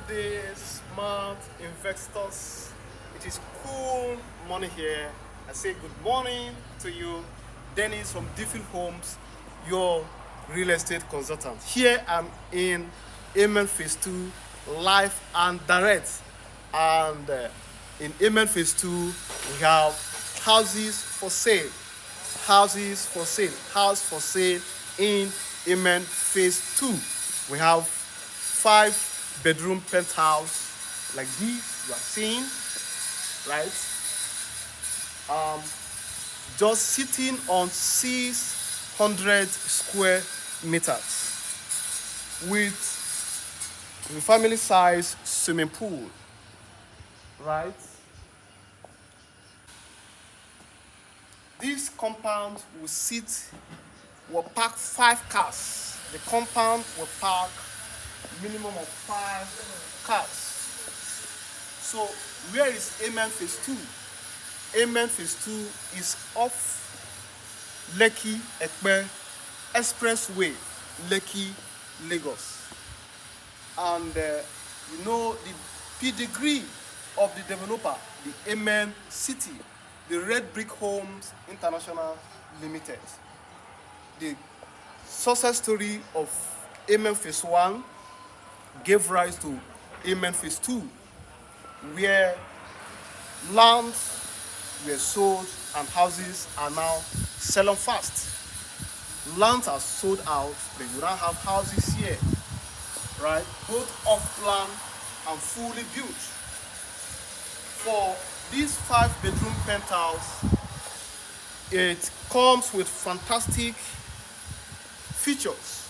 day, smart investors. It is cool morning here. I say good morning to you, Dennis from Different Homes, your real estate consultant. Here I'm in Amen Phase 2, live and direct. And in Amen Phase 2, we have houses for sale. Houses for sale. House for sale in Amen Phase 2. We have 5 bedroom penthouse like this you are seeing, right? Just sitting on 600 square meters with a family size swimming pool, right? This compound will park 5 cars. The compound will park minimum of 5 cars. So where is Amen Phase 2? Amen Phase 2 is off Lekki Ekpe Expressway, Lekki, Lagos. And you know the pedigree of the developer, the Amen City, the Red Brick Homes International Limited. The success story of Amen Phase 1 gave rise to Amen Phase 2, where lands were sold and houses are now selling fast. Lands are sold out, but you now have houses here, right? Both off plan and fully built. For this 5 bedroom penthouse, it comes with fantastic features.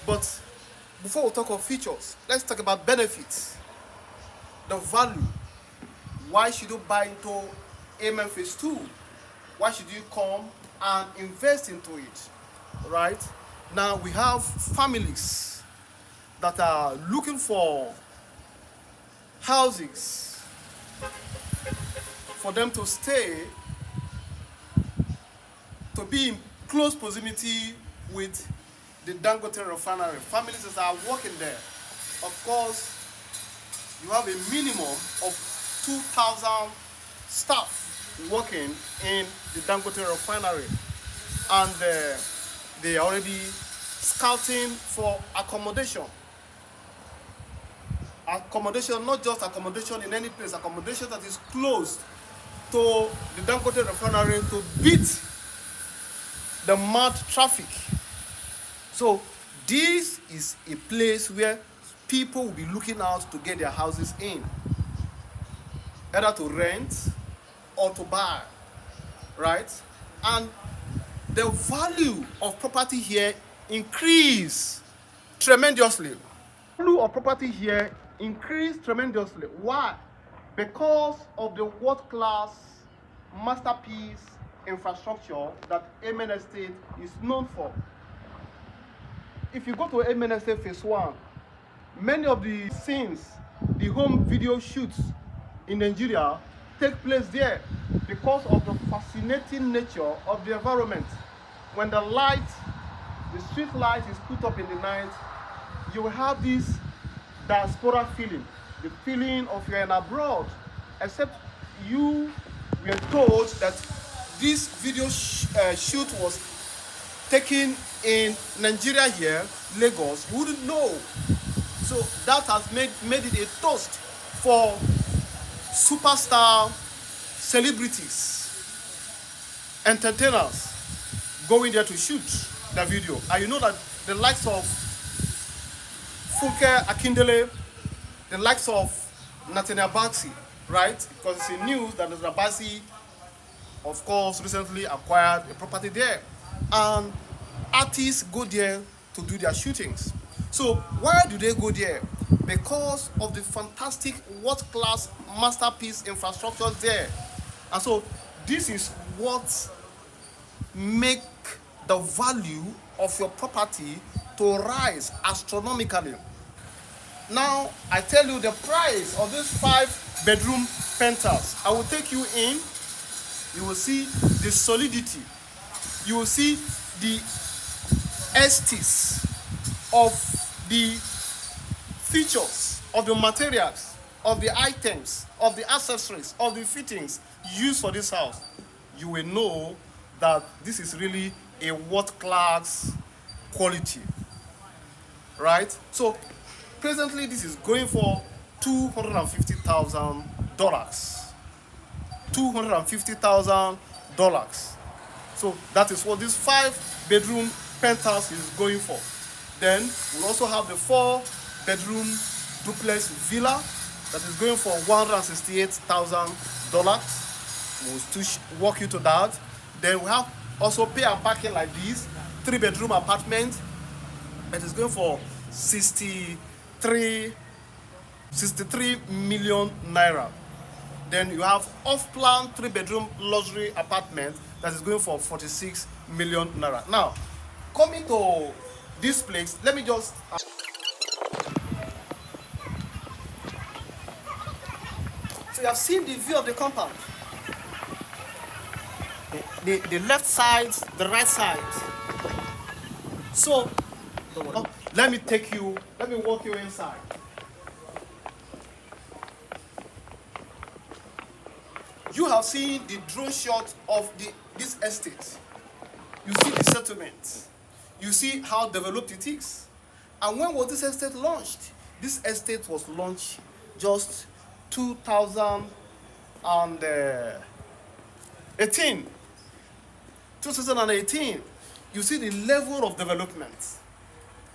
But before we talk of features, let's talk about benefits. The value. Why should you buy into Amen Phase 2? Why should you come and invest into it? Right? Now we have families that are looking for houses for them to stay, to be in close proximity with the Dangote refinery. Families that are working there. Of course, you have a minimum of 2,000 staff working in the Dangote refinery, and they are already scouting for accommodation. Accommodation, not just accommodation in any place, accommodation that is close to the Dangote refinery to beat the mad traffic. So this is a place where people will be looking out to get their houses in, either to rent or to buy, right? And the value of property here increase tremendously. Value of property here increased tremendously. Why? Because of the world-class masterpiece infrastructure that Amen Estate is known for. If you go to Amen Estate Phase 1, many of the scenes, the home video shoots in Nigeria take place there because of the fascinating nature of the environment. When the light, the street light is put up in the night, you will have this diaspora feeling, the feeling of you're in abroad, except you were told that this video shoot was taken in Nigeria here, Lagos. You wouldn't know. So that has made it a toast for superstar celebrities, entertainers going there to shoot the video. And you know that the likes of Funke Akindele, the likes of Nathaniel Baxi, right? Because it's in news that Nathaniel Baxi, of course, recently acquired a property there. And artists go there to do their shootings. So why do they go there? Because of the fantastic world-class masterpiece infrastructure there. And so this is what make the value of your property to rise astronomically. Now I tell you the price of this 5 bedroom penthouse. I will take you in. You will see the solidity. You will see the estes of the features, of the materials, of the items, of the accessories, of the fittings used for this house, you will know that this is really a world-class quality, right? So presently this is going for $250,000. $250,000. So that is what this 5-bedroom penthouse is going for. Then we also have the 4-bedroom duplex villa that is going for $168,000. We'll still walk you to that. Then we have also pay and parking like this 3-bedroom apartment that is going for 63 million naira. Then you have off-plan 3-bedroom luxury apartment that is going for 46 million naira. Now, coming to this place, let me just. So you have seen the view of the compound. The left side, the right side. So, let me walk you inside. You have seen the drone shot of this estate. You see the settlement. You see how developed it is. And when was this estate launched? This estate was launched just 2018. 2018. You see the level of development,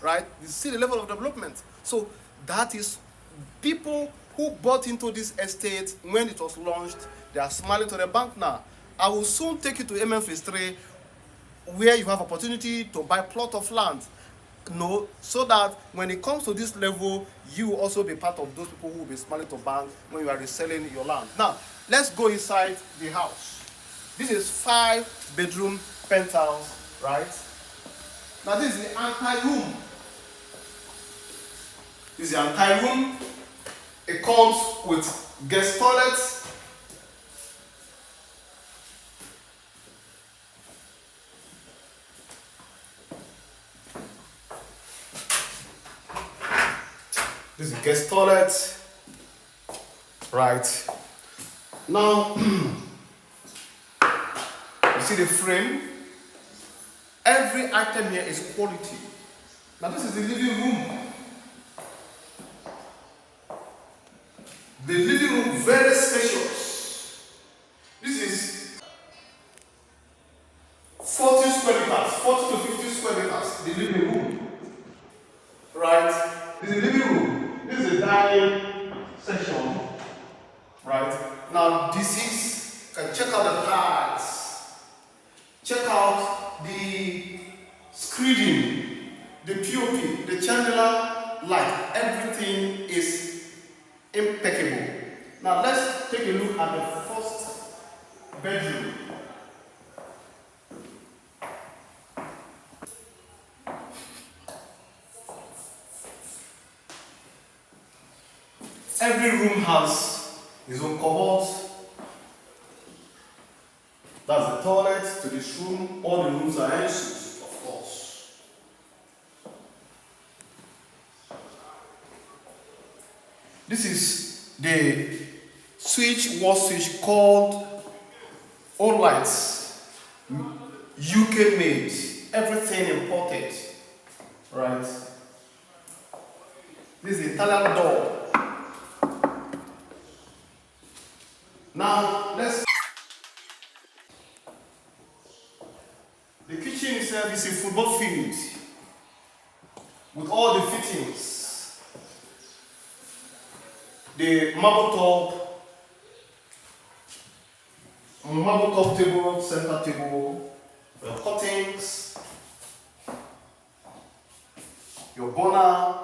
right? You see the level of development. So that is people who bought into this estate when it was launched. They are smiling to the bank now. I will soon take you to MM Phase 3 where you have opportunity to buy plot of land. No, so that when it comes to this level, you will also be part of those people who will be smiling to bank when you are reselling your land. Now, let's go inside the house. This is 5-bedroom penthouse, right? Now this is the Ante Room. This is the Ante Room. It comes with guest toilets. This is the guest toilet, right? Now, you see the frame? Every item here is quality. Now this is the living room. The living room, very spacious. This is 40 square meters, 40 to 50 square meters, the living room. Right? This is the living room. This is the dining section. Right? Now this is, check out the tiles. Check out the screening, the POP, the chandelier light. Everything is impeccable. Now let's take a look at the first bedroom. Every room has its own cupboards. That's the toilet to this room. All the rooms are ensuite, of course. This is the wall switch called All Lights, UK made, everything imported, right? This is the Italian door. Now let's. The kitchen itself is a football field with all the fittings. The marble top table, center table, the cuttings, your burner,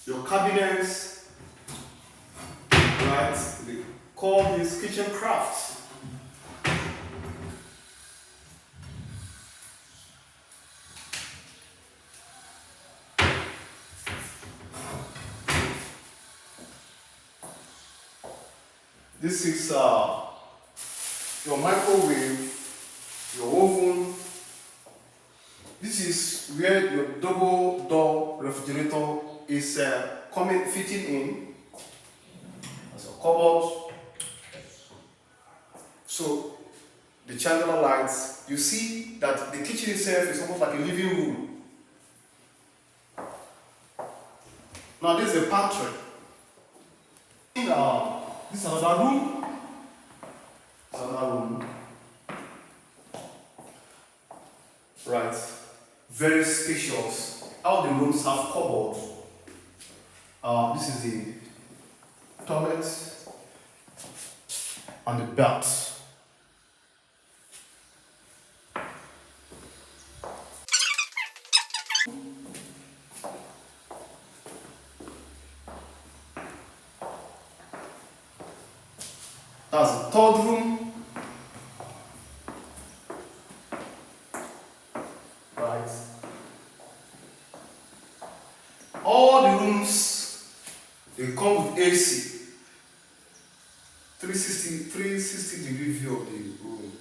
your cabinets, right? They call this kitchen craft. This is your microwave, your oven. This is where your double door refrigerator is fitting in. There's a cupboard. So the chandelier lights, you see that the kitchen itself is almost like a living room. Now this is a pantry. This is another room. This is another room. Right. Very spacious. All the rooms have cupboard. This is the toilet and the bath. That's the third room. Right. All the rooms, they come with AC. 360 degree view of the room.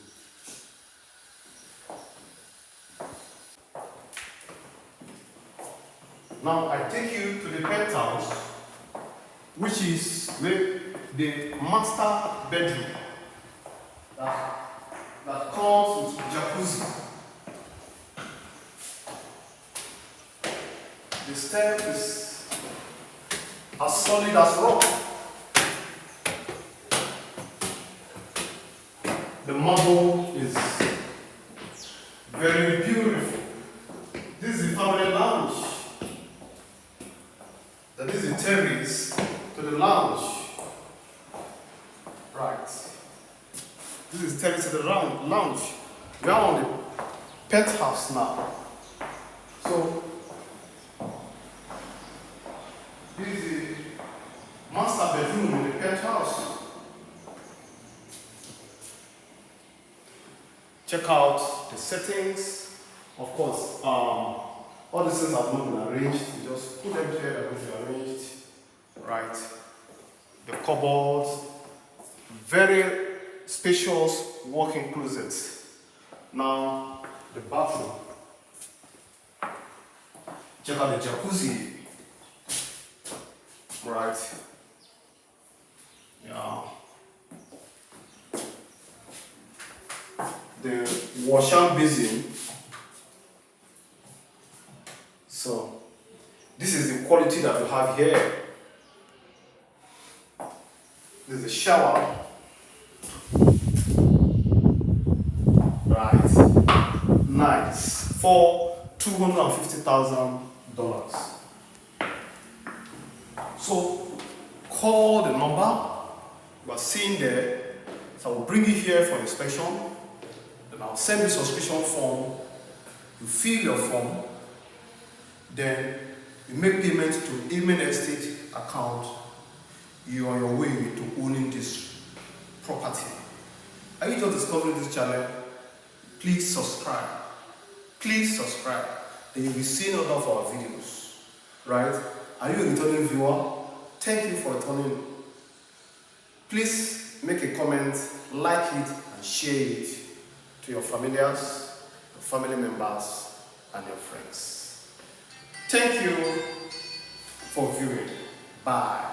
Now I take you to the penthouse, which is the master bedroom that comes with jacuzzi. The step is as solid as rock. The marble is very beautiful. This is the family lounge. This is the terrace to the lounge. Right. This is terrace to the lounge. We are on the penthouse now. So this is the master bedroom in the penthouse. Check out the settings. Of course, all these things have not been arranged. You just put them here, they're going to be arranged. Right. The cupboards, very spacious walk-in closets. Now, the bathroom. Check out the jacuzzi. Right. Yeah. The wash and basin. So, this is the quality that we have here. This is a shower. Right. Nice. For $250,000. So, call the number you are seeing there. So, I will bring you here for inspection. Then I'll send you subscription form. You fill your form. Then you make payment to Amen Estate account. You are on your way to owning this property. Are you just discovering this channel? Please subscribe. Please subscribe. Then you'll be seeing all of our videos. Right? Are you a returning viewer? Thank you for returning. Please make a comment, like it, and share it to your familiars, your family members, and your friends. Thank you for viewing. Bye.